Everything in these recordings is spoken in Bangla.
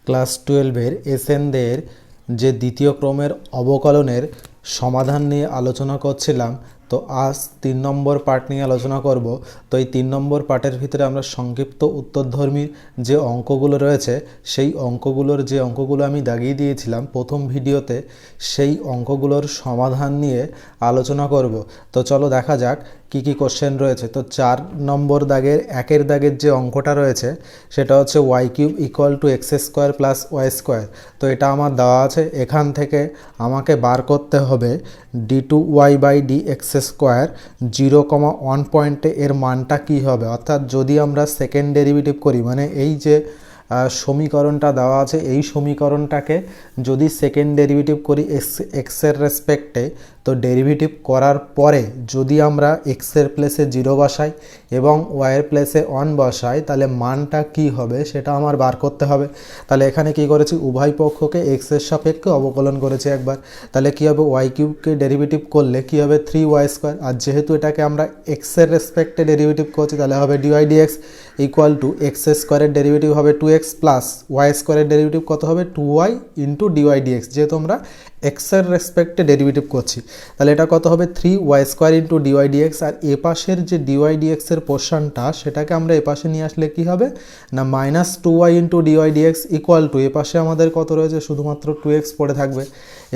ক্লাস 12-এর এসএনদের যে দ্বিতীয় ক্রমের অবকলনের সমাধান নিয়ে আলোচনা করছিলাম। তো আজ 3 নম্বর পার্ট নিয়ে আলোচনা করব। তো এই 3 নম্বর পার্টের ভিতরে আমরা সংক্ষিপ্ত উত্তরধর্মী যে অঙ্কগুলো রয়েছে সেই অঙ্কগুলো আমি দাগিয়ে দিয়েছিলাম প্রথম ভিডিওতে, সেই অঙ্কগুলোর সমাধান নিয়ে আলোচনা করব। তো চলো দেখা যাক কি কি কোশ্চেন রয়েছে। তো 4 নম্বর দাগের একের দাগের যে অঙ্কটা রয়েছে সেটা হচ্ছে y³ = x² + y²। তো এটা আমার দেওয়া আছে, এখান থেকে আমাকে বার করতে হবে d2y/dx² 0,1 পয়েন্টে এর মানটা কি হবে। অর্থাৎ যদি আমরা সেকেন্ড ডেরিভেটিভ করি, মানে এই যে সমীকরণটা দেওয়া আছে এই সমীকরণটাকে যদি সেকেন্ড ডেরিভেটিভ করি এক্সের রেসপেক্টে, তো ডেরিভেটিভ করার পরে যদি আমরা এক্সের প্লেসে 0 বসাই এবং ওয়াইয়ের প্লেসে 1 বসাই, তাহলে মানটা কি হবে সেটা আমার বার করতে হবে। তাহলে এখানে কি করেছি, উভয় পক্ষকে এক্সের সাপেক্ষে অবকলন করেছি একবার। তাহলে কি হবে, y³ ডেরিভেটিভ করলে কি হবে 3y²। আর যেহেতু এটাকে আমরা এক্সের রেসপেক্টে ডেরিভেটিভ করছি, তাহলে হবে dy/dx = x² এর ডেরিভেটিভ হবে 2x প্লাস y² এর ডেরিভেটিভ কত হবে 2y * dy/dx। যেহেতু আমরা এক্সের রেসপেক্টে ডেরিভেটিভ করছি, তাহলে এটা কত হবে 3y² * dy/dx। আর এ পাশের যে dy/dx এর পোর্শনটা সেটাকে আমরা এ পাশে নিয়ে আসলে কি হবে না -2y * dy/dx = এ পাশে আমাদের কত রয়েছে, শুধুমাত্র 2x পড়ে থাকবে।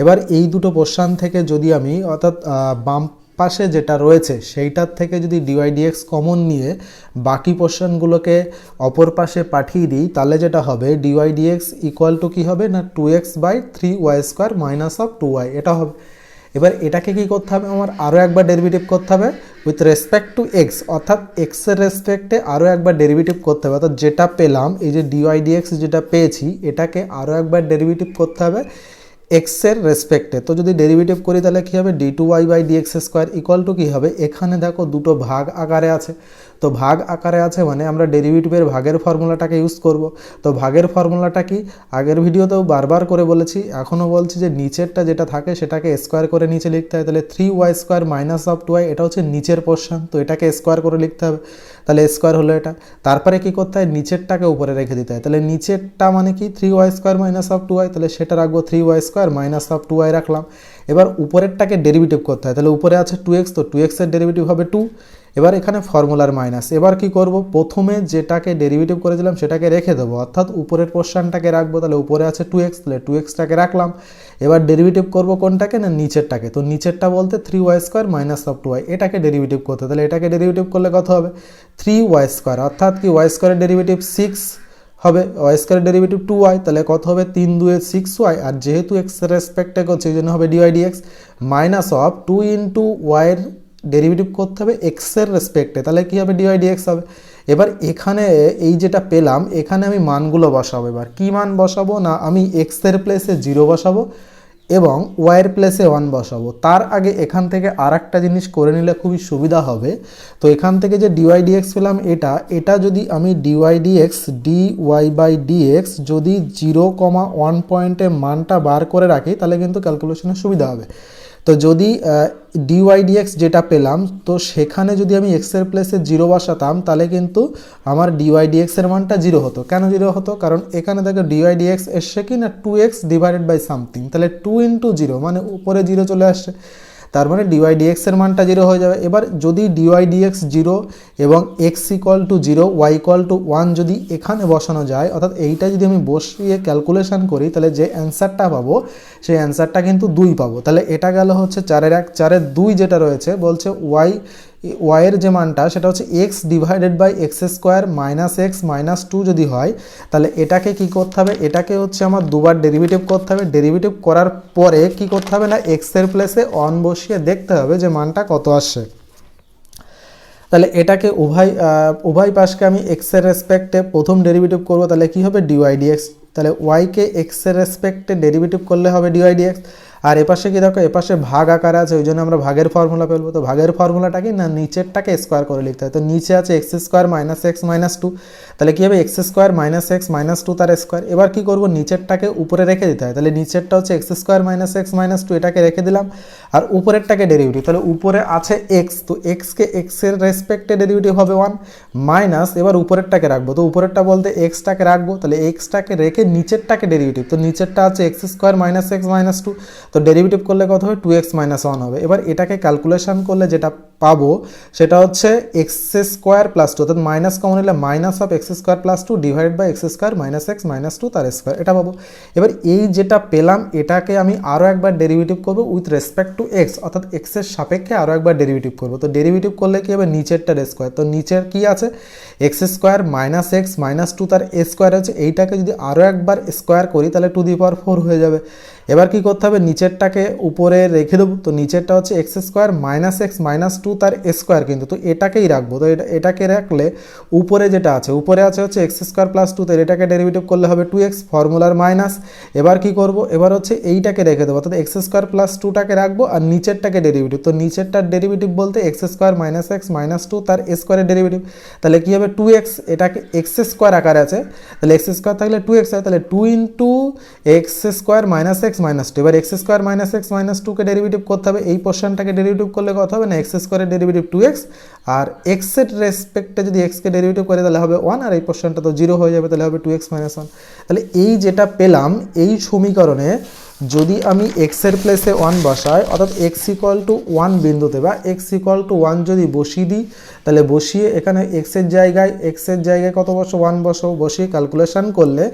এবার এই দুটো পোর্শন থেকে যদি আমি অর্থাৎ বাম পাশে যেটা রয়েছে সেইটার থেকে যদি dy/dx কমন নিয়ে বাকি পোর্শনগুলোকে অপর পাশে পাঠিয়ে দিই, তাহলে যেটা হবে dy/dx = কি হবে না 2x/3y² - 2y এটা হবে। এবার এটাকে কি করতে হবে, আমার আরও একবার ডেরিভেটিভ করতে হবে উইথ রেসপেক্ট টু এক্স, অর্থাৎ এক্সের রেসপেক্টে আরও একবার ডেরিভেটিভ করতে হবে। অর্থাৎ যেটা পেলাম এই যে dy/dx যেটা পেয়েছি এটাকে আরও একবার ডেরিভেটিভ করতে হবে এক্সের রেসপেক্টে। তো যদি ডেরিভেটিভ করি তাহলে কী হবে d2y/dx² = কী হবে, এখানে দেখো দুটো ভাগ আকারে আছে। তো ভাগ আকারে আছে মানে আমরা ডেরিভেটিভের ভাগের ফর্মুলাটাকে ইউজ করব। তো ভাগের ফর্মুলাটা কি আগের ভিডিওতেও বারবার করে বলেছি, এখনও বলছি যে নিচেরটা যেটা থাকে সেটাকে স্কোয়ার করে নিচে লিখতে হয়। তাহলে 3y² - 2y এটা হচ্ছে নিচের পোর্শন, তো এটাকে স্কোয়ার করে লিখতে হবে। তাহলে স্কোয়ার হলো এটা। তারপরে কি করতে হয়, নিচেরটাকে উপরে রেখে দিতে হয়। তাহলে নিচেরটা মানে কি 3y² - 2y, তাহলে সেটা রাখবো 3y² - 2y রাখলাম। এবার উপরেরটাকে ডেরিভেটিভ করতে হয়, তাহলে উপরে আছে 2x, তো 2x এর ডেরিভেটিভ হবে 2। এবার এখানে ফর্মুলার মাইনাস। এবার কি করব, প্রথমে যেটাকে ডেরিভেটিভ করেছিলাম সেটাকে রেখে দেবো, অর্থাৎ উপরের পোর্শনটাকে রাখবো। তাহলে উপরে আছে 2x, তাহলে 2xটাকে রাখলাম। এবার ডেরিভেটিভ করব কোনটাকে না নিচেরটাকে, তো নিচেরটা বলতে 3y² - 2y এটাকে ডেরিভেটিভ করতে। তাহলে এটাকে ডেরিভেটিভ করলে কত হবে 3y², অর্থাৎ কি y² এর ডেরিভেটিভ 6 হবে, y² এর ডেরিভেটিভ 2y, তাহলে কত হবে 3 × 2 = 6y। আর যেহেতু x এর রেসপেক্টে করছে এই জন্য হবে dy/dx -2 * y এর ডেরিভেটিভ করতে হবে এক্সের রেসপেক্টে, তাহলে কী হবে dy/dx হবে। এবার এখানে এই যেটা পেলাম এখানে আমি মানগুলো বসাবো। এবার কী মান বসাবো না, আমি এক্সের প্লেসে 0 বসাবো এবং ওয়াইয়ের প্লেসে 1 বসাবো। তার আগে এখান থেকে আর একটা জিনিস করে নিলে খুবই সুবিধা হবে। তো এখান থেকে যে dy/dx পেলাম এটা যদি আমি dy/dx যদি 0,1 পয়েন্টে মানটা বার করে রাখি তাহলে কিন্তু ক্যালকুলেশনের সুবিধা হবে। তো যদি dy/dx যেটা পেলাম তো সেখানে যদি আমি এক্সের প্লেসে 0 বসাতাম তাহলে কিন্তু আমার dy/dx এর মানটা 0 হতো। কেন 0 হতো, কারণ এখানে দেখো dy/dx এসছে কি না 2x / সামথিং, তাহলে 2 × 0 মানে উপরে 0 চলে আসছে, তার মানে dy/dx এর মানটা 0 হয়ে যাবে। এবার যদি dy/dx 0 এবং x = 0 y = 1 যদি এখানে বসানো যায়, অর্থাৎ এইটা যদি আমি বসিয়ে ক্যালকুলেশন করি তাহলে যে অ্যান্সারটা পাবো সেই অ্যান্সারটা কিন্তু 2 পাবো। তাহলে এটা গেল হচ্ছে 4-এর 1, 4-এর 2 যেটা রয়েছে বলছে y এর যে মানটা সেটা হচ্ছে x / x² - x - 2 যদি হয়, তাহলে এটাকে কি করতে হবে, এটাকে হচ্ছে আমার দুবার ডেরিভেটিভ করতে হবে। ডেরিভেটিভ করার পরে কি করতে হবে না x এর প্লেসে 1 বসিয়ে দেখতে হবে যে মানটা কত আসছে। তাহলে এটাকে উভয় পাশকে আমি x এর রেসপেক্টে প্রথম ডেরিভেটিভ করব, তাহলে কি হবে dy/dx। তাহলে y কে x এর রেসপেক্টে ডেরিভেটিভ করলে হবে dy/dx। আর এপাশে কি দেখো এপাশে ভাগ আকারে আছে, ওই জন্য আমরা ভাগের ফর্মুলা ফেলবো। তো ভাগের ফর্মুলাটা কি না, নিচেরটাকে স্কোয়ার করে লিখতে হয়। তো নিচে আছে x square minus x minus two, তাহলে কী হবে x square minus x minus two তার স্কোয়ার। এবার কী করবো, নিচেরটাকে উপরে রেখে দিতে হয়। তাহলে নিচেরটা হচ্ছে x square minus x minus two, এটাকে রেখে দিলাম। আর উপরেরটাকে ডেরিভেটিভ, তাহলে উপরে আছে এক্স, তো এক্সকে এক্সের রেসপেক্টে ডেরিভেটিভ হবে 1 মাইনাস, এবার উপরেরটাকে রাখবো। তো উপরেরটা বলতে এক্সটাকে রাখবো, তাহলে এক্সটাকে রেখে নিচেরটাকে ডেরিভেটিভ, তো নিচেরটা আছে x square minus x minus two, তো ডেরিভেটিভ করলে কত হবে 2x মাইনাস 1 হবে। এবার এটাকে ক্যালকুলেশন করলে যেটা পাবো সেটা হচ্ছে এক্স স্কোয়ার প্লাস টু, অর্থাৎ মাইনাস কমন নিলে minus of x square plus two divide by x square minus x minus two তার স্কোয়ার, এটা পাবো। এবার এই যেটা পেলাম এটাকে আমি আরও একবার ডেরিভেটিভ করবো উইথ রেসপেক্ট টু এক্স, অর্থাৎ এক্সের সাপেক্ষে আরও একবার ডেরিভেটিভ করবো। তো ডেরিভেটিভ করলে কী হবে, নিচেরটার স্কোয়ার, তো নিচের কী আছে x square minus x minus two তার স্কোয়ার আছে, এইটাকে যদি আরও একবার স্কোয়ার করি তাহলে টু দি পাওয়ার 4 হয়ে যাবে। এবার কি করতে হবে, নিচেরটাকে উপরে রেখে দেবো। তো নিচেরটা হচ্ছে x square minus x minus two তার স্কোয়ার, কিন্তু তো এটাকেই রাখবো। তো এটাকে রাখলে উপরে যেটা আছে, উপরে আছে হচ্ছে এক্স স্কোয়ার প্লাস টু, তো এটাকে ডেরিভেটিভ করলে হবে 2x ফর্মুলার মাইনাস। এবার কি করব, এবার হচ্ছে এইটাকে রেখে দেবো, অর্থাৎ এক্স স্কোয়ার প্লাস টুটাকে রাখবো আর নিচেরটাকে ডেরিভেটিভ, তো নিচেরটার ডেরিভেটিভ বলতে x square minus x minus two তার স্কোয়ারের ডেরিভেটিভ, তাহলে কী হবে 2x, এটাকে এক্স স্কোয়ার আকারে আছে, তাহলে এক্স স্কোয়ার থাকলে 2x হয়, তাহলে 2 into x square minus x minus two. এবার x square minus x minus টুকে ডেরিভেটিভ করতে হবে, এই পোর্শনটাকে ডেরিভেটিভ করলে কত হবে না এক্স স্কোয়ারের ডেরিভেটিভ 2x, আর এক্সের রেসপেক্টে যদি এক্সকে ডেরিভেটিভ করে তাহলে হবে 1, আর এই পোর্শনটা তো 0 হয়ে যাবে, তাহলে হবে 2x মাইনাস 1। তাহলে এই যেটা পেলাম এই সমীকরণে যদি আমি এক্সের প্লেসে 1 বসাই, অর্থাৎ এক্স ইকুয়াল টু 1 বিন্দুতে বা এক্স ইকুয়াল টু 1 যদি বসিয়ে দিই, তাহলে বসিয়ে এখানে এক্সের জায়গায় কত বসো 1 বসিয়ে ক্যালকুলেশন করলে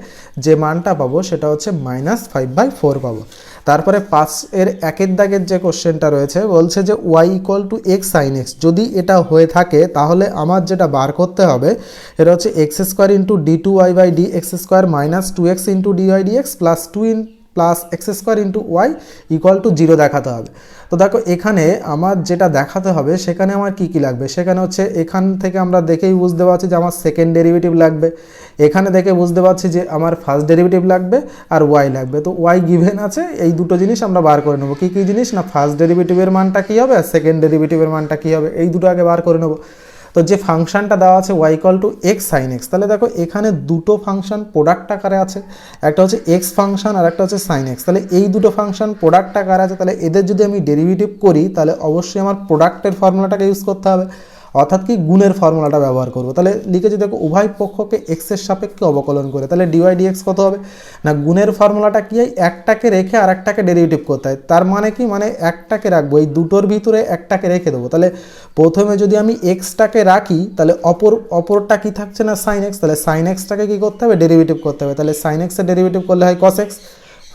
যে মানটা পাবো সেটা হচ্ছে -5/4 পাবো। তারপরে 5-এর 1-এর দাগের যে কোশ্চেনটা রয়েছে বলছে যে y equal to x sine x, যদি এটা হয়ে থাকে তাহলে আমার যেটা বার করতে হবে এটা হচ্ছে x square into d2y by d x square minus 2x into dy dx plus 2 plus x square into y equal to 0 দেখাতে হবে। তো দেখো এখানে আমার যেটা দেখাতে হবে সেখানে আমার কি কি লাগবে, সেখানে হচ্ছে এখান থেকে আমরা দেখেই বুঝতে পারছি যে আমার সেকেন্ড ডেরিভেটিভ লাগবে, এখানে দেখে বুঝতে পারছি যে আমার ফার্স্ট ডেরিভেটিভ লাগবে আর ওয়াই লাগবে। তো ওয়াই গিভেন আছে, এই দুটো জিনিস আমরা বার করে নেবো। কী কী জিনিস না, ফার্স্ট ডেরিভেটিভের মানটা কী হবে আর সেকেন্ড ডেরিভেটিভের মানটা কী হবে, এই দুটো আগে বার করে নেবো। তো যে ফাংশনটা দেওয়া আছে y equal to x sine x, তাহলে দেখো এখানে দুটো ফাংশন প্রোডাক্ট আকারে আছে, একটা হচ্ছে এক্স ফাংশন আর একটা হচ্ছে সাইন এক্স। তাহলে এই দুটো ফাংশন প্রোডাক্ট আকারে আছে, তাহলে এদের যদি আমি ডেরিভেটিভ করি তাহলে অবশ্যই আমার প্রোডাক্টের ফর্মুলাটাকে ইউজ করতে হবে, অর্থাৎ কি গুণের ফর্মুলাটা ব্যবহার করবো। তাহলে লিখেছি দেখো উভয় পক্ষকে এক্সের সাপেক্ষে অবকলন করে, তাহলে ডিওয়াই ডিএক্স কত হবে না, গুণের ফর্মুলাটা কি হয়, একটাকে রেখে আর একটাকে ডেরিভেটিভ করতে হয়। তার মানে কি, মানে একটাকে রাখবো, এই দুটোর ভিতরে একটাকে রেখে দেবো। তাহলে প্রথমে যদি আমি এক্সটাকে রাখি তাহলে অপরটা কি থাকছে না সাইন এক্স, তাহলে সাইন এক্সটাকে কী করতে হবে ডেরিভেটিভ করতে হবে, তাহলে সাইন এক্সের ডেরিভেটিভ করলে হয় কস এক্স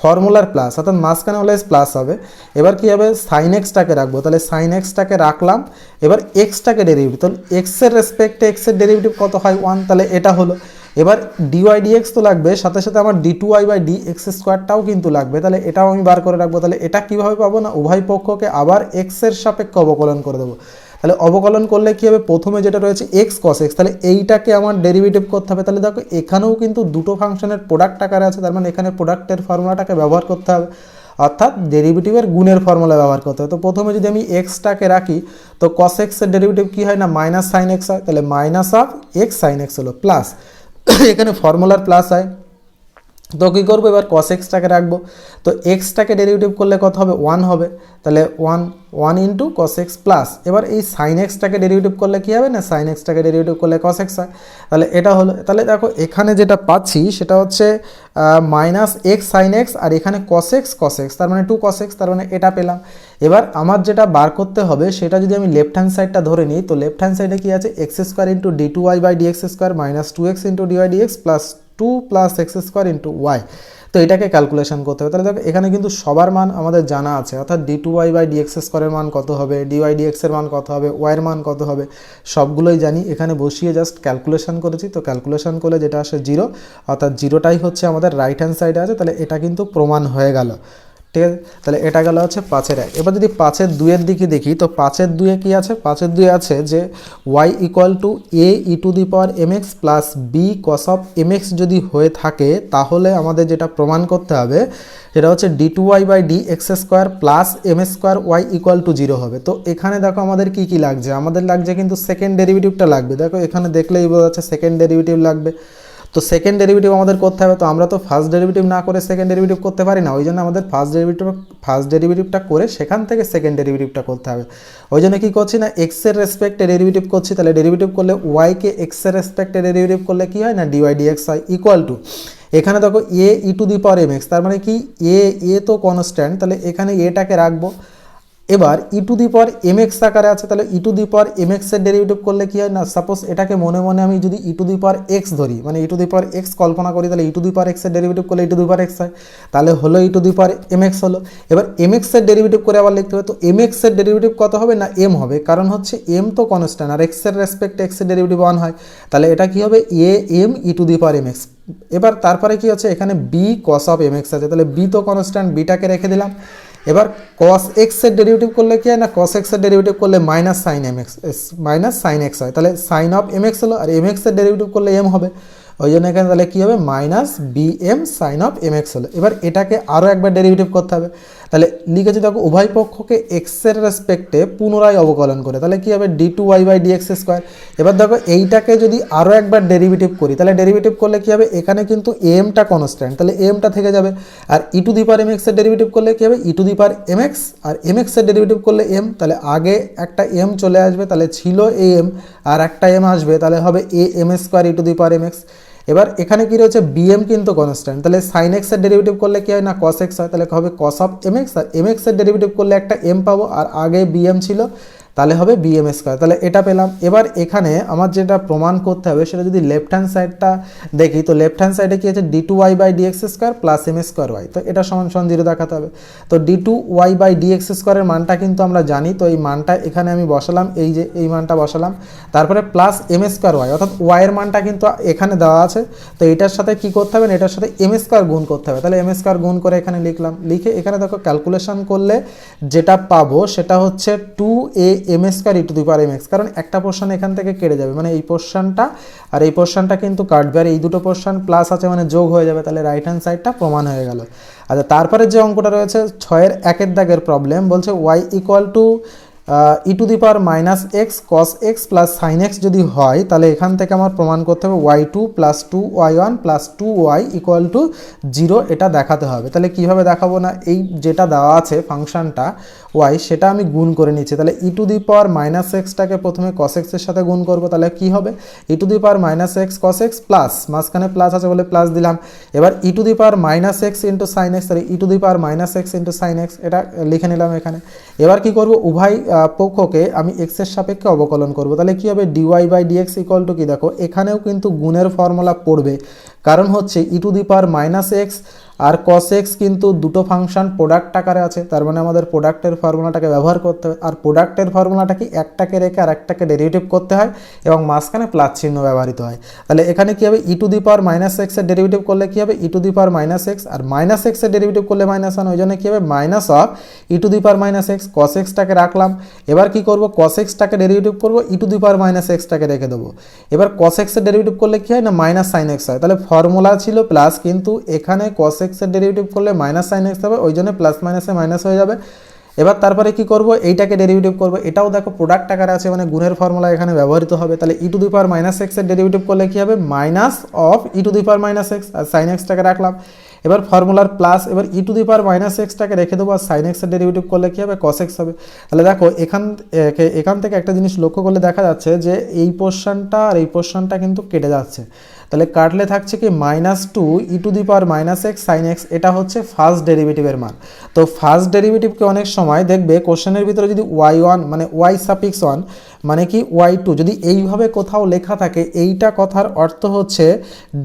ফর্মুলার প্লাস, অর্থাৎ মাঝখানে অলওয়েজ প্লাস হবে। এবার কী হবে সাইন এক্সটাকে রাখবো, তাহলে সাইন এক্সটাকে রাখলাম, এবার এক্সটাকে ডেরিভেটিভ, তাহলে এক্সের রেসপেক্টে এক্সের ডেরিভেটিভ কত হয় 1, তাহলে এটা হলো। এবার ডিওয়াই ডিএক্স তো লাগবে, সাথে সাথে আমার d2y বাই ডি এক্স স্কোয়ারটাও কিন্তু লাগবে, তাহলে এটাও আমি বার করে রাখবো। তাহলে এটা কীভাবে পাবো না, উভয় পক্ষকে আবার এক্সের সাপেক্ষে অবকলন করে দেবো। তাহলে অবকলন করলে কী হবে, প্রথমে যেটা রয়েছে এক্স কস এক্স, তাহলে এইটাকে আমার ডেরিভেটিভ করতে হবে। তাহলে দেখো এখানেও কিন্তু দুটো ফাংশনের প্রোডাক্ট আকারে আছে, তার মানে এখানে প্রোডাক্টের ফর্মুলাটাকে ব্যবহার করতে হবে, অর্থাৎ ডেরিভেটিভের গুণের ফর্মুলা ব্যবহার করতে হবে। তো প্রথমে যদি আমি এক্সটাকে রাখি তো কস এক্সের ডেরিভেটিভ কী হয় না মাইনাস সাইন এক্স হয়, তাহলে minus of x sine x হলো প্লাস এখানে ফর্মুলার প্লাস হয়। তো কী করবো, এবার কস এক্সটাকে রাখবো, তো এক্সটাকে ডেরিভেটিভ করলে কত হবে 1 হবে, তাহলে 1 ইন্টু কস এক্স প্লাস, এবার এই সাইন এক্সটাকে ডেরিভেটিভ করলে কী হবে না সাইন এক্সটাকে ডেরিভেটিভ করলে কস এক্স হয়, তাহলে এটা হলো। তাহলে দেখো এখানে যেটা পাচ্ছি সেটা হচ্ছে মাইনাস এক্স সাইন এক্স আর এখানে কস এক্স তার মানে 2 কস এক্স, তার মানে এটা পেলাম। এবার আমার যেটা বার করতে হবে সেটা যদি আমি লেফট হ্যান্ড সাইডটা ধরে নিই, তো লেফট হ্যান্ড সাইডে কী আছে x square into d2y by dx square minus 2x into dy dx plus 2 plus x square into y. তো এটাকে ক্যালকুলেশন করতে হবে। তাহলে দেখো এখানে কিন্তু সবার মান আমাদের জানা আছে, অর্থাৎ d2y বাই ডিএক্স স্কোয়ারের মান কত হবে, ডিওয়াই ডিএক্সের মান কত হবে, ওয়াইয়ের মান কত হবে, সবগুলোই জানি। এখানে বসিয়ে জাস্ট ক্যালকুলেশন করেছি, তো ক্যালকুলেশন করলে যেটা আসে 0, অর্থাৎ 0টাই হচ্ছে আমাদের রাইট হ্যান্ড সাইডে আছে, তাহলে এটা কিন্তু প্রমাণ হয়ে গেল। ঠিক আছে, তাহলে এটা গেল হচ্ছে 5-এর 1। এবার যদি 5-এর 2-এর দিকে দেখি, তো 5-এর 2-এ কী আছে? 5-এর 2-এ আছে যে y equal two a E to the power mx plus b cos of mx যদি হয়ে থাকে, তাহলে আমাদের যেটা প্রমাণ করতে হবে সেটা হচ্ছে d2y by dx square plus m square y equal to 0 হবে। তো এখানে দেখো আমাদের কি কি লাগছে, আমাদের লাগছে কিন্তু সেকেন্ড ডেরিভেটিভটা লাগবে। দেখো এখানে দেখলেই বোঝা যাচ্ছে সেকেন্ড ডেরিভেটিভ লাগবে। তো সেকেন্ড ডেরিভেটিভ আমাদের করতে হবে, তো আমরা তো ফার্স্ট ডেরিভেটিভ না করে সেকেন্ড ডেরিভেটিভ করতে পারি না, ওই জন্য আমাদের ফার্স্ট ডেরিভেটিভটা করে সেখান থেকে সেকেন্ড ডেরিভেটিভটা করতে হবে। ওই জন্য কী করছি না, এক্সের রেসপেক্টে ডেরিভেটিভ করছি, তাহলে ডেরিভেটিভ করলে ওয়াইকে এক্সের রেসপেক্টে ডেরিভেটিভ করলে কী হয় না, ডিওয়াই ডিএক্স হয় ইকুয়াল টু, এখানে দেখো এ e to the power m x, তার মানে কি এ তো কনস্ট্যান্ট, তাহলে এখানে এটাকে রাখবো। এবার e to the power m x আকারে আছে, তাহলে e to the power m এক্সের ডেরিভেটিভ করলে কী হয় না, সাপোজ এটাকে মনে মনে আমি যদি ই টু দি পাওয়ার এক্স ধরি, মানে ই টু দি পাওয়ার এক্স কল্পনা করি, তাহলে ই টু দি পাওয়ার এক্সের ডেরিভেটিভ করলে ই টু দি পাওয়ার এক্স হয়, তাহলে হলো e to the power m x হলো। এবার এম এক্সের ডেরিভেটিভ করে আবার লিখতে হবে, তো এম এক্সের ডেরিভেটিভ কত হবে না, এম হবে, কারণ হচ্ছে এম তো কনস্ট্যান্ট আর এক্সের রেসপেক্টে এক্সের ডেরিভেটিভ 1 হয়, তাহলে এটা কী হবে a m e to the power m x. এবার তারপরে কি হচ্ছে, এখানে b cos of m x আছে, তাহলে বি তো কনস্ট্যান্ট, বিটাকে রেখে দিলাম। এবার কস এক্সের ডেরিভেটিভ করলে কি হয় না, কস এক্সের ডেরিভেটিভ করলে minus sine m x, minus sine x হয়, তাহলে সাইন অফ এম এক্স হলো, আর এম এক্সের ডেরিভেটিভ করলে এম হবে, ওই জন্য এখানে তাহলে কী হবে minus b m sine of m x হলো। এবার এটাকে আরও একবার ডেরিভেটিভ করতে হবে, তাহলে লিখেছি দেখো উভয় পক্ষকে এক্সের রেসপেক্টে পুনরায় অবকলন করে, তাহলে কী হবে d two y by dx square. এবার দেখো এইটাকে যদি আরও একবার ডেরিভেটিভ করি, তাহলে ডেরিভেটিভ করলে কী হবে, এখানে কিন্তু এমটা কনস্ট্যান্ট, তাহলে এমটা থেকে যাবে, আর e to the power m এক্সের ডেরিভেটিভ করলে কী হবে e to the power m x, আর এম এক্সের ডেরিভেটিভ করলে এম, তাহলে আগে একটা এম চলে আসবে, তাহলে ছিল এ এম, আর একটা এম আসবে, তাহলে হবে a m square e to the power m x. এবার এখানে কী রয়েছে বিএম কিন্তু কনস্ট্যান্ট, তাহলে সাইন এক্সের ডেরিভেটিভ করলে কী হয় না কস এক্স হয়, তাহলে হবে কস অফ এম এক্স, আর এম এক্সের ডেরিভেটিভ করলে একটা এম পাবো, আর আগে বিএম ছিল, তাহলে হবে বিএম স্কোয়ার, তাহলে এটা পেলাম। এবার এখানে আমার যেটা প্রমাণ করতে হবে সেটা যদি লেফট হ্যান্ড সাইডটা দেখি, তো লেফট হ্যান্ড সাইডে কী আছে d two y by dx square plus m square y, তো এটা সমান সমান 0 দেখাতে হবে। তো d two y by dx স্কোয়ারের মানটা কিন্তু আমরা জানি, তো এই মানটা এখানে আমি বসালাম, এই যে এই মানটা বসালাম, তারপরে প্লাস এম স্কোয়ার ওয়াই, অর্থাৎ ওয়াইয়ের মানটা কিন্তু এখানে দেওয়া আছে, তো এটার সাথে কী করতে হবে, এটার সাথে এম স্কোয়ার গুণ করতে হবে, তাহলে এম স্কোয়ার গুণ করে এখানে লিখলাম, লিখে এখানে দেখো ক্যালকুলেশন করলে যেটা পাবো সেটা হচ্ছে 2a m square e to the power m x, কারণ একটা পোর্শন এখান থেকে কেটে যাবে, মানে এই পোর্শনটা আর এই পোর্শনটা কিন্তু কাটবে, আর এই দুটো পোর্শন প্লাস আছে মানে যোগ হয়ে যাবে, তাহলে রাইট হ্যান্ড সাইডটা প্রমাণ হয়ে গেল। আচ্ছা, তারপরে যে অঙ্কটা রয়েছে 6-এর 1-এর দাগের প্রবলেম, বলছে y equal to e to the power minus x cos x plus sine x যদি হয়, তাহলে এখান থেকে আমার প্রমাণ করতে হবে y two plus two y one plus two y equal to 0, এটা দেখাতে হবে। তাহলে কীভাবে দেখাবো না, এই যেটা দেওয়া আছে ফাংশনটা ওয়াই, সেটা আমি গুণ করে নিচ্ছি, তাহলে e to the power minus এক্সটাকে প্রথমে কস এক্সের সাথে গুণ করবো, তাহলে কী হবে e to the power minus x cos x plus, মাঝখানে প্লাস আছে বলে প্লাস দিলাম, এবার e to the power minus x into sine x, তাহলে e to the power minus x into sine x, এটা লিখে নিলাম এখানে। এবার কি করব, উভয় পক্ষকে আমি এক্সের সাপেক্ষে অবকলন করব, তাহলে কী হবে dy by dx equal to কি, দেখো এখানেও কিন্তু গুণের ফর্মুলা পড়বে, কারণ হচ্ছে ই to the power minus x আর কস এক্স কিন্তু দুটো ফাংশন প্রোডাক্ট আকারে আছে, তার মানে আমাদের প্রোডাক্টের ফর্মুলাটাকে ব্যবহার করতে হবে, আর প্রোডাক্টের ফর্মুলাটা কি একটাকে রেখে আর একটাকে ডেরিভেটিভ করতে হয় এবং মাঝখানে প্লাস চিহ্ন ব্যবহৃত হয়, তাহলে এখানে কী হবে e to the power minus এক্সের ডেরিভেটিভ করলে কী হবে e to the power minus x, আর মাইনাস এক্সের ডেরিভেটিভ করলে মাইনাস 1, ওই জন্য কী হবে minus of e to the power minus x, cos এক্সটাকে রাখলাম, এবার কী করবো কস এক্সটাকে ডেরিভেটিভ করবো, ই টু দি পাওয়ার মাইনাস এক্সটাকে রেখে দেবো, এবার কস এক্সের ডেরিভেটিভ করলে কী হয় না মাইনাস সাইন এক্স হয়, তাহলে ফর্মুলা ছিল প্লাস, কিন্তু এখানে কস এক্সের ডেরিভেটিভ করলে মাইনাস সাইন এক্স হবে, ওই জন্য প্লাস মাইনাসে মাইনাস হয়ে যাবে। এবার তারপরে কি করব, এইটাকে ডেরিভেটিভ করব, এটাও দেখো প্রোডাক্ট আকারে আছে, মানে গুণের ফর্মুলা এখানে ব্যবহৃত হবে, তাহলে e to the power minus এক্সের ডেরিভেটিভ করলে কী হবে minus of e to the power minus x, আর সাইন এক্সটাকে রাখলাম, এবার ফর্মুলার প্লাস, এবার e to the power minus এক্সটাকে রেখে দেবো, আর সাইন এক্সের ডেরিভেটিভ করলে কী হবে কস এক্স হবে। তাহলে দেখো এখান থেকে একটা জিনিস লক্ষ্য করলে দেখা যাচ্ছে যে এই পোর্শনটা আর এই পোর্শনটা কিন্তু কেটে যাচ্ছে, তাহলে কাটলে থাকছে কি minus two e to the power minus x sine x, এটা হচ্ছে ফার্স্ট ডেরিভেটিভের মান। তো ফার্স্ট ডেরিভেটিভকে অনেক সময় দেখবে কোশ্চেনের ভিতরে যদি ওয়াই ওয়ান মানে ওয়াই সাপিক্স ওয়ান মানে কি ওয়াই টু যদি এইভাবে কোথাও লেখা থাকে, এইটা কথার অর্থ হচ্ছে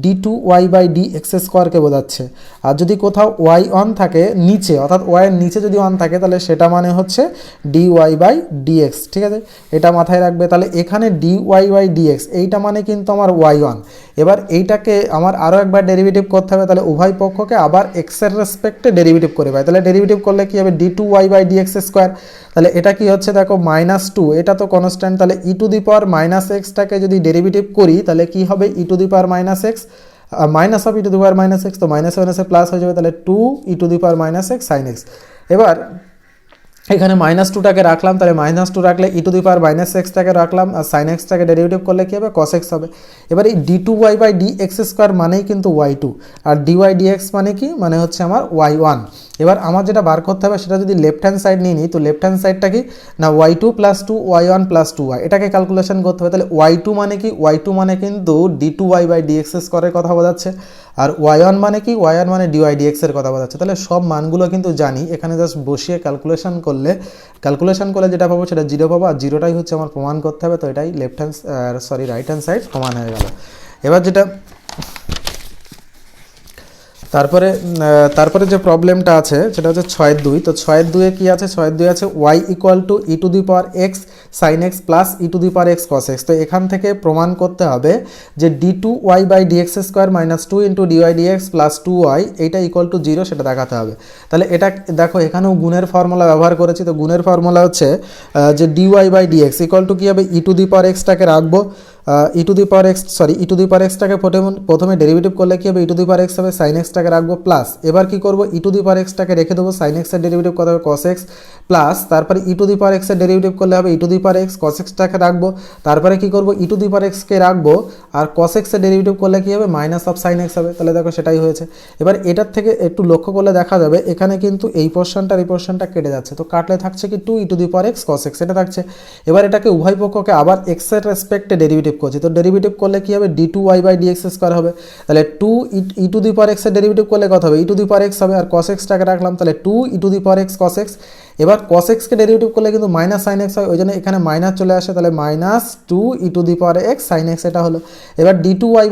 d two y by d x স্কোয়ারকে বোঝাচ্ছে, আর যদি কোথাও ওয়াই ওয়ান থাকে নিচে, অর্থাৎ ওয়াইয়ের নিচে যদি ওয়ান থাকে, তাহলে সেটা মানে হচ্ছে d y by d x, ঠিক আছে, এটা মাথায় রাখবে। তাহলে এখানে d y by d x এইটা মানে কিন্তু আমার ওয়াই ওয়ান, এবার এবার এইটাকে আমার আরও একবার ডেরিভেটিভ করতে হবে, তাহলে উভয় পক্ষকে আবার এক্সের রেসপেক্টে ডেরিভেটিভ করে পাই। তাহলে ডেরিভেটিভ করলে কী হবে, d2y/dx²। তাহলে এটা কি হচ্ছে দেখো -2, এটা তো কনস্ট্যান্ট, তাহলে e⁻−x-টাকে যদি ডেরিভেটিভ করি তাহলে কি হবে, e⁻−x মাইনাস অফ e⁻−x, তো মাইনাস মাইনাসে প্লাস হয়ে যাবে, তাহলে 2e⁻−x sin x। এবার এখানে -2টাকে রাখলাম, তাহলে -2 রাখলে e⁻−x-টাকে রাখলাম, আর sin x-টাকে ডেরিভেটিভ করলে কী হবে, cos x হবে। এবার এই d2y/dx² মানেই কিন্তু y2, আর dy/dx মানে কি, মানে হচ্ছে আমার y1। এবার আমার যেটা বার করতে হবে সেটা যদি লেফট হ্যান্ড সাইড নিয়ে নিই, তো লেফট হ্যান্ড সাইডটা কি না, y2 + 2 y1 + 2y, এটাকে ক্যালকুলেশন করতে হবে। তাহলে y2 মানে কি, y2 মানে কিন্তু d2y/dx² কথা বোঝাচ্ছে, আর y1 মানে কি, y1 মানে dy/dx এর কথা বোঝাচ্ছে। তাহলে সব মানগুলো কিন্তু জানি, এখানে জাস্ট বসিয়ে ক্যালকুলেশন করলে যেটা পাবো সেটা 0 পাবো, আর 0টাই হচ্ছে আমার প্রমাণ করতে হবে। তো এটাই রাইট হ্যান্ড সাইড প্রমাণ হয়ে গেল। এবার যেটা তারপরে যে প্রবলেমটা আছে সেটা হচ্ছে 6-2। তো 6-2-এ কী আছে, 6-2 আছে y = e⁻x sin x + e⁻x cos x। তো এখান থেকে প্রমাণ করতে হবে যে d2y/dx² - 2 * dy/dx + 2y এইটা = 0, সেটা দেখাতে হবে। তাহলে এটা দেখো এখানেও গুণের ফর্মুলা ব্যবহার করেছি। তো গুণের ফর্মুলা হচ্ছে যে dy/dx = কী হবে, e⁻x-টাকে রাখবো, e⁻x-টাকে প্রথমে ডেরিভেটিভ করলে কি হবে, e⁻x হবে, sin x-টাকে রাখবো প্লাস, এবার কি করব, e⁻x-টাকে রেখে দেবো, sin x এর ডেরিভেটিভ কত হবে, cos x প্লাস, তারপরে e⁻x এর ডেরিভেটিভ করলে হবে e⁻x, cos x-টাকে রাখবো, তারপরে কি করব, e⁻x-কে রাখবো, আর cos x এর ডেরিভেটিভ করলে কি হবে, -sin x হবে। তাহলে দেখো সেটাই হয়েছে। এবার এটার থেকে একটু লক্ষ্য করলে দেখা যাবে এখানে কিন্তু এই পোর্শনটা কেটে যাচ্ছে, তো কাটলে থাকছে কি 2e⁻x cos x, এটা থাকছে। এবার এটাকে উভয় পক্ষকে আবার x এর রেসপেক্টে ডেরিভেটিভ করছি, তো ডেরিভেটিভ করলে কি হবে, d2y/dx² হবে। তাহলে 2e⁻x এর ডেরিভেটিভ করলে কত হবে, e⁻x হবে, আর cos x-টাকে রাখলাম, তাহলে 2e⁻x cos x। এবার cos x-কে ডেরিভেটিভ করলে কিন্তু -sin x হয়, ওই জন্য এখানে মাইনাস চলে আসে, তাহলে -2e⁻x sin x এটা হলো। এবার d2y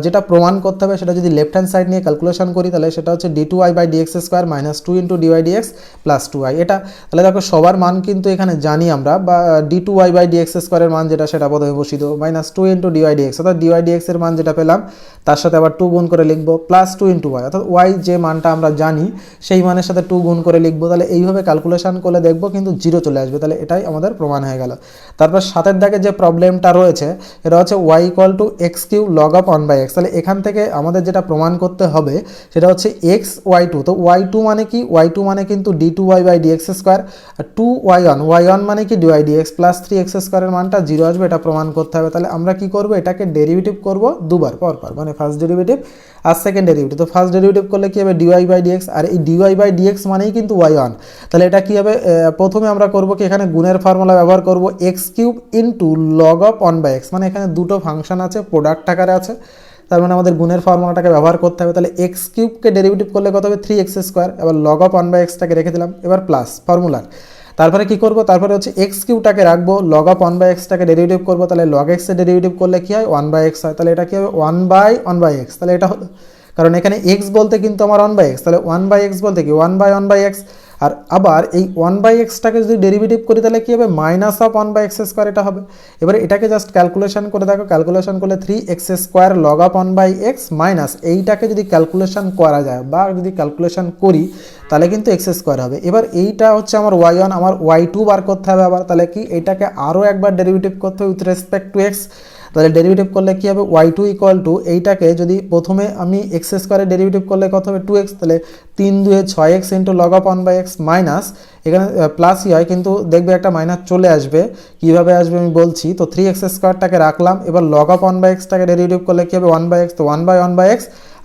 যেটা প্রমাণ করতে হবে সেটা যদি লেফট হ্যান্ড সাইড নিয়ে ক্যালকুলেশন করি তাহলে সেটা হচ্ছে d2y/dx² - 2 * dy/dx + 2y এটা। তাহলে দেখো সবার মান কিন্তু এখানে জানি আমরা, বা d2y/dx² এর মান যেটা সেটা প্রথমে বসিয়ে দেবো, -2 * dy/dx, অর্থাৎ dy/dx এর মান যেটা পেলাম তার সাথে আবার 2 গুণ করে লিখবো, +2 * y, অর্থাৎ y যে মানটা আমরা জানি সেই মানের সাথে 2 গুণ করে লিখবো। তাহলে এইভাবে ক্যালকুলেশন করলে দেখবো কিন্তু 0 চলে আসবে, তাহলে এটাই আমাদের প্রমাণ হয়ে গেল। তারপর 7-এর দাগে যে প্রবলেমটা রয়েছে এটা হচ্ছে y = x³ log of 1/x। তাহলে এখান থেকে আমাদের যেটা প্রমাণ করতে হবে সেটা হচ্ছে x y2। তো y2 মানে কি, y2 মানে কিন্তু d2y/dx², আর 2y1 মানে কি dy/dx + 3x² এর মানটা 0 আসবে, এটা প্রমাণ করতে হবে। তাহলে আমরা কি করব, এটাকে ডেরিভেটিভ করব দুবার পরপর, মানে ফার্স্ট ডেরিভেটিভ আর সেকেন্ড ডেরিভেটিভ। তো ফার্স্ট ডেরিভেটিভ করলে কি হবে, dy/dx, আর এই dy/dx মানেই কিন্তু y1। তাহলে এটা কি হবে, প্রথমে আমরা করব কি, এখানে গুণের ফর্মুলা ব্যবহার করব, x³ * log of 1/x, মানে এখানে দুটো ফাংশন আছে, প্রোডাক্ট আকারে আছে, তার মানে আমাদের গুণের ফর্মুলাটাকে ব্যবহার করতে হবে। তাহলে x³ ডেরিভেটিভ করলে কত হবে, 3x², এবার log of 1/x-টাকে রেখে দিলাম, এবার প্লাস ফর্মুলার, তারপরে কি করব, তারপরে হচ্ছে x³ রাখবো, log of 1/x-টাকে ডেরিভেটিভ করব, তাহলে log x এর ডেরিভেটিভ করলে কি হয়, 1/x হয়। তাহলে এটা কি হবে, 1/1/x, তাহলে এটা হলো, কারণ এখানে x বলতে কিন্তু আমার 1/x, তাহলে 1/x বলতে কি 1/1/x, আর আবার এই 1/x-টাকে যদি ডেরিভেটিভ করি তাহলে কি হবে, -1/x² এটা হবে। এবারে এটাকে জাস্ট ক্যালকুলেশন করে দেখো, ক্যালকুলেশন করলে 3x² log of 1/x minus এইটাকে যদি ক্যালকুলেশন করা যায় বা যদি ক্যালকুলেশন করি তাহলে কিন্তু x² হবে। এবার এইটা হচ্ছে আমার y1, আমার y2 বার করতে হবে আবার, তাহলে কি এটাকে আরও একবার ডেরিভেটিভ করতে হবে উইথ রেসপেক্ট টু x। তাহলে ডেরিভেটিভ করলে কি হবে, y2 = এইটাকে যদি প্রথমে আমি x² ডেরিভেটিভ করলে কত হবে, 2x, তাহলে 3×2 = 6x * log of 1/x minus, এখানে প্লাসই হয় কিন্তু দেখবে একটা মাইনাস চলে আসবে, কিভাবে আসবে আমি বলছি। তো 3x²টাকে রাখলাম, এবার log of 1/x-টাকে ডেরিভেটিভ করলে কি হবে, 1/x, তো 1/1/x,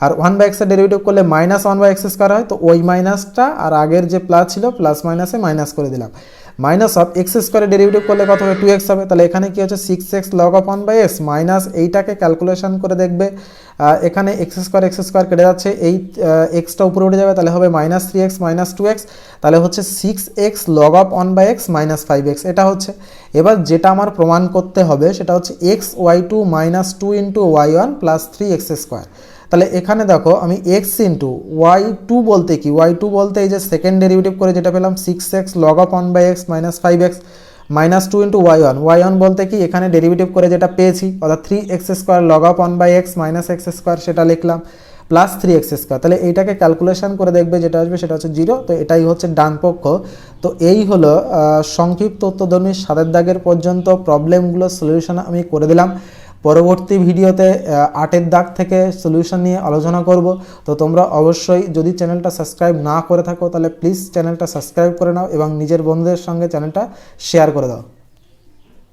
আর 1/x এর ডেরিভেটিভ করলে -1/x² হয়, তো ওই মাইনাসটা আর আগের যে প্লাস ছিল প্লাস মাইনাসে মাইনাস করে দিলাম, মাইনাস অফ x² ডেরিভেটিভ করলে কত হবে, 2x হবে। তাহলে এখানে কি হচ্ছে 6x log of 1/x minus এইটাকে ক্যালকুলেশন করে দেখবে, এখানে x² কেটে যাচ্ছে, এই এক্সটা উপরে উঠে যাবে, তাহলে হবে -3x - 2x, তাহলে হচ্ছে 6x log of 1/x - 5x এটা হচ্ছে। এবার যেটা আমার প্রমাণ করতে হবে সেটা হচ্ছে x y2 - 2 * y1 + 3x²। তাহলে এখানে দেখো আমি x * y2 বলতে কি, y2 বলতে এই যে সেকেন্ড ডেরিভেটিভ করে যেটা পেলাম 6x log of 1/x - 5x, -2 into y1 বলতে কি এখানে ডেরিভেটিভ করে যেটা পেয়েছি অর্থাৎ 3x² log of 1/x minus x² সেটা লিখলাম প্লাস 3x²। তাহলে এইটাকে ক্যালকুলেশন করে দেখবে যেটা আসবে সেটা হচ্ছে 0। তো এটাই হচ্ছে ডান পক্ষ। তো এই হলো সংক্ষিপ্ত উত্তরধর্মী 7 দাগের পর্যন্ত প্রবলেমগুলো সলিউশন আমি করে দিলাম। পরবর্তী ভিডিওতে 8 দাগ থেকে সলিউশন নিয়ে আলোচনা করব। তো তোমরা অবশ্যই যদি চ্যানেলটা সাবস্ক্রাইব না করে থাকো তাহলে প্লিজ চ্যানেলটা সাবস্ক্রাইব করে নাও এবং নিজের বন্ধুদের সঙ্গে চ্যানেলটা শেয়ার করে দাও।